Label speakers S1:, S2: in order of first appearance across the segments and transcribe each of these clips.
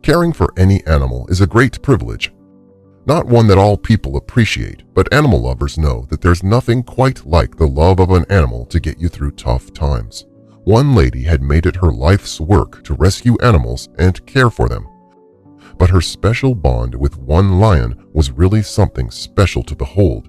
S1: Caring for any animal is a great privilege. Not one that all people appreciate, but animal lovers know that there's nothing quite like the love of an animal to get you through tough times. One lady had made it her life's work to rescue animals and care for them. But her special bond with one lion was really something special to behold.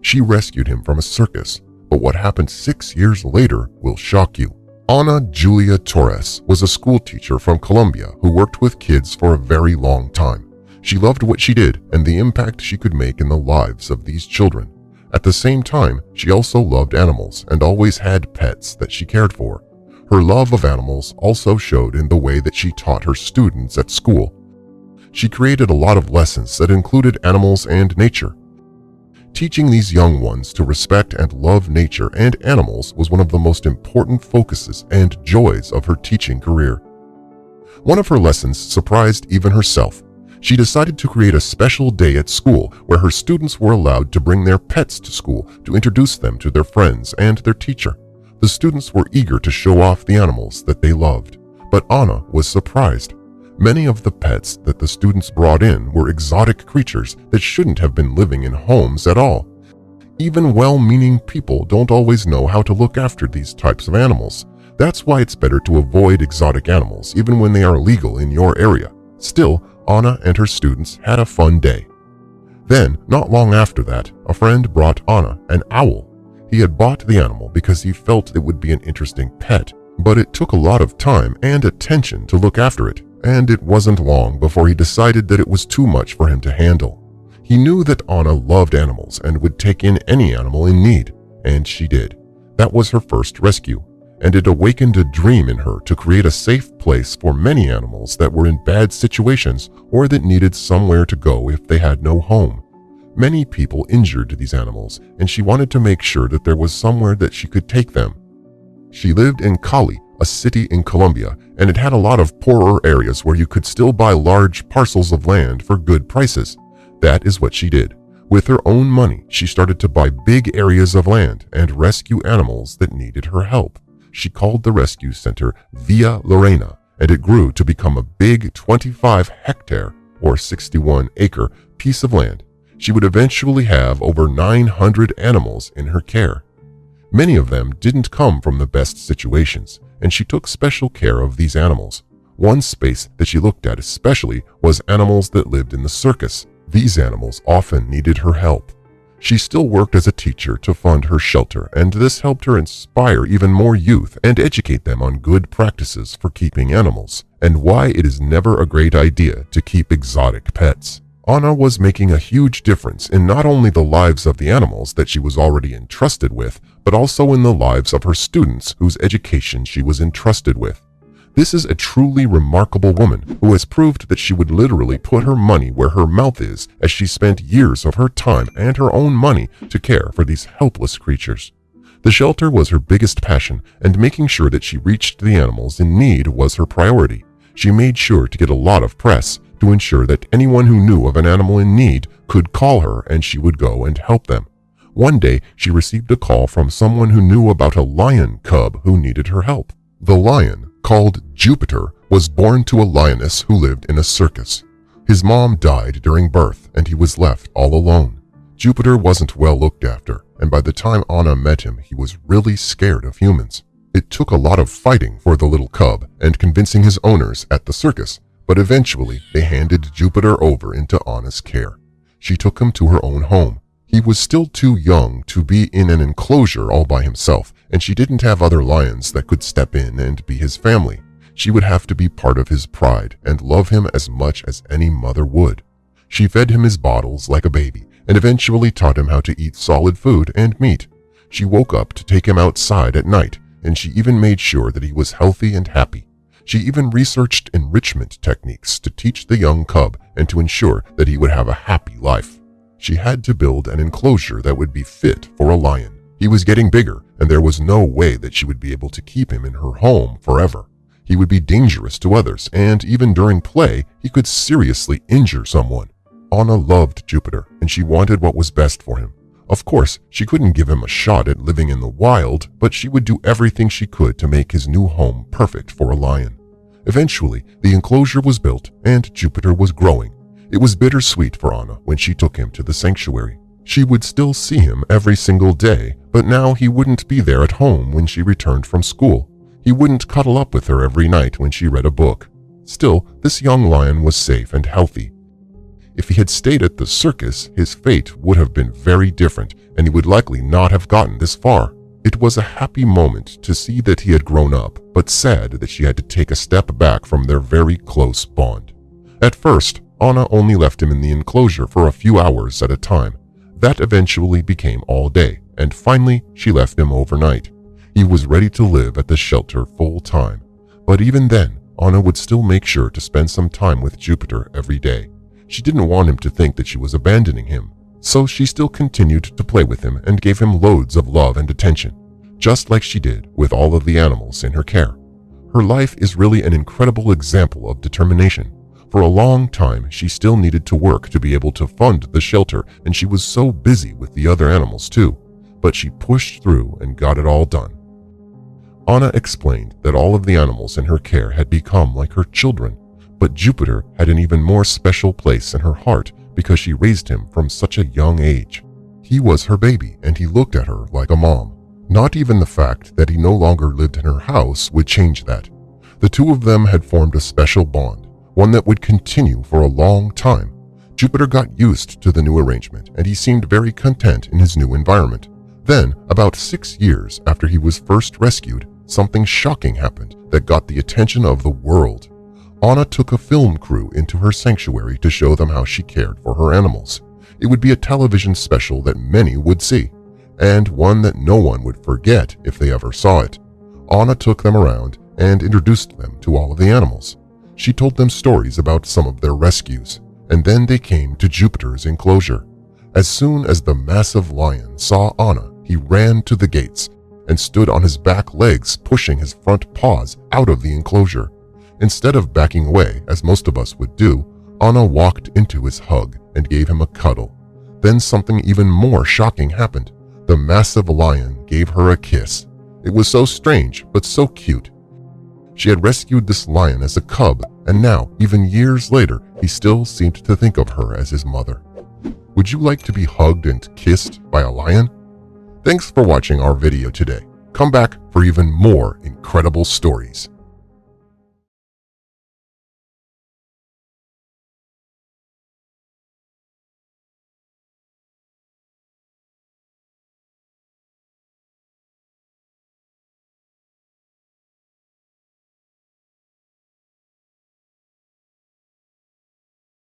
S1: She rescued him from a circus, but what happened 6 years later will shock you. Ana Julia Torres was a school teacher from Colombia who worked with kids for a very long time. She loved what she did and the impact she could make in the lives of these children. At the same time, she also loved animals and always had pets that she cared for. Her love of animals also showed in the way that she taught her students at school. She created a lot of lessons that included animals and nature. Teaching these young ones to respect and love nature and animals was one of the most important focuses and joys of her teaching career. One of her lessons surprised even herself. She decided to create a special day at school where her students were allowed to bring their pets to school to introduce them to their friends and their teacher. The students were eager to show off the animals that they loved, but Ana was surprised. Many of the pets that the students brought in were exotic creatures that shouldn't have been living in homes at all. Even well-meaning people don't always know how to look after these types of animals. That's why it's better to avoid exotic animals even when they are legal in your area. Still, Ana and her students had a fun day. Then, not long after that, a friend brought Ana an owl. He had bought the animal because he felt it would be an interesting pet, but it took a lot of time and attention to look after it, and it wasn't long before he decided that it was too much for him to handle. He knew that Ana loved animals and would take in any animal in need, and she did. That was her first rescue, and it awakened a dream in her to create a safe place for many animals that were in bad situations or that needed somewhere to go if they had no home. Many people injured these animals, and she wanted to make sure that there was somewhere that she could take them. She lived in Cali, a city in Colombia, and it had a lot of poorer areas where you could still buy large parcels of land for good prices. That is what she did. With her own money, she started to buy big areas of land and rescue animals that needed her help. She called the rescue center Villa Lorena, and it grew to become a big 25-hectare or 61-acre piece of land. She would eventually have over 900 animals in her care. Many of them didn't come from the best situations, and she took special care of these animals. One space that she looked at especially was animals that lived in the circus. These animals often needed her help. She still worked as a teacher to fund her shelter, and this helped her inspire even more youth and educate them on good practices for keeping animals, and why it is never a great idea to keep exotic pets. Ana was making a huge difference in not only the lives of the animals that she was already entrusted with, but also in the lives of her students whose education she was entrusted with. This is a truly remarkable woman who has proved that she would literally put her money where her mouth is, as she spent years of her time and her own money to care for these helpless creatures. The shelter was her biggest passion, and making sure that she reached the animals in need was her priority. She made sure to get a lot of press to ensure that anyone who knew of an animal in need could call her and she would go and help them. One day, she received a call from someone who knew about a lion cub who needed her help. The lion, called Jupiter, was born to a lioness who lived in a circus. His mom died during birth and he was left all alone. Jupiter wasn't well looked after, and by the time Ana met him, he was really scared of humans. It took a lot of fighting for the little cub and convincing his owners at the circus, but eventually they handed Jupiter over into Ana's care. She took him to her own home. He was still too young to be in an enclosure all by himself, and she didn't have other lions that could step in and be his family. She would have to be part of his pride and love him as much as any mother would. She fed him his bottles like a baby and eventually taught him how to eat solid food and meat. She woke up to take him outside at night, and she even made sure that he was healthy and happy. She even researched enrichment techniques to teach the young cub and to ensure that he would have a happy life. She had to build an enclosure that would be fit for a lion. He was getting bigger, and there was no way that she would be able to keep him in her home forever. He would be dangerous to others, and even during play, he could seriously injure someone. Ana loved Jupiter, and she wanted what was best for him. Of course, she couldn't give him a shot at living in the wild, but she would do everything she could to make his new home perfect for a lion. Eventually, the enclosure was built and Jupiter was growing. It was bittersweet for Anna when she took him to the sanctuary. She would still see him every single day, but now he wouldn't be there at home when she returned from school. He wouldn't cuddle up with her every night when she read a book. Still, this young lion was safe and healthy. If he had stayed at the circus, his fate would have been very different, and he would likely not have gotten this far. It was a happy moment to see that he had grown up, but sad that she had to take a step back from their very close bond. At first, Anna only left him in the enclosure for a few hours at a time. That eventually became all day, and finally she left him overnight. He was ready to live at the shelter full time. But even then, Anna would still make sure to spend some time with Jupiter every day. She didn't want him to think that she was abandoning him, so she still continued to play with him and gave him loads of love and attention, just like she did with all of the animals in her care. Her life is really an incredible example of determination. For a long time, she still needed to work to be able to fund the shelter, and she was so busy with the other animals too. But she pushed through and got it all done. Anna explained that all of the animals in her care had become like her children, but Jupiter had an even more special place in her heart because she raised him from such a young age. He was her baby, and he looked at her like a mom. Not even the fact that he no longer lived in her house would change that. The two of them had formed a special bond, one that would continue for a long time. Jupiter got used to the new arrangement, and he seemed very content in his new environment. Then, about 6 years after he was first rescued, something shocking happened that got the attention of the world. Anna took a film crew into her sanctuary to show them how she cared for her animals. It would be a television special that many would see, and one that no one would forget if they ever saw it. Anna took them around and introduced them to all of the animals. She told them stories about some of their rescues, and then they came to Jupiter's enclosure. As soon as the massive lion saw Anna, he ran to the gates and stood on his back legs, pushing his front paws out of the enclosure. Instead of backing away, as most of us would do, Anna walked into his hug and gave him a cuddle. Then something even more shocking happened. The massive lion gave her a kiss. It was so strange, but so cute. She had rescued this lion as a cub, and now, even years later, he still seemed to think of her as his mother. Would you like to be hugged and kissed by a lion? Thanks for watching our video today. Come back for even more incredible stories.